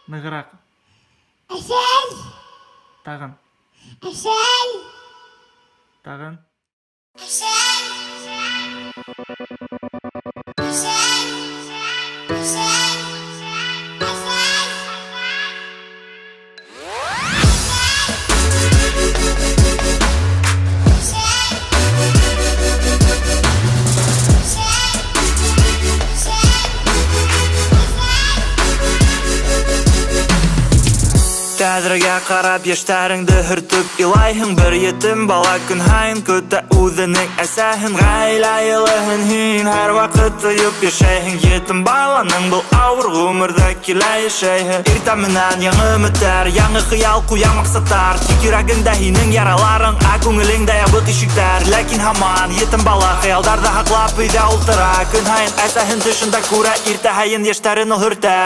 Нығырақ. Әсел! Тағын. Әсел! Тағын. Әсел! Әсел! Әсел! Тәдірге қарап ештәріңді хүртіп илайһың. Бір етім бала күн хайын көтті үҙінің әсәһін. Ғайлайылыһын һин һәр вақыт тыйып ешәйһің. Етім баланың бұл ауыр ғүмірді келәй ешәйһің. Иртә менән яңы өметтәр, яңы хыял куя мақсаттар. Тик йөрәгеңдә һинең яраларың, ә күңелеңдә ябык ишектәр. Ләкин һаман етім бала хыялдарда һаклап өйдә ултыра. Көн һайын әсәһен төшендә күрә, иртә һайын яшьтәрен ул һөртә.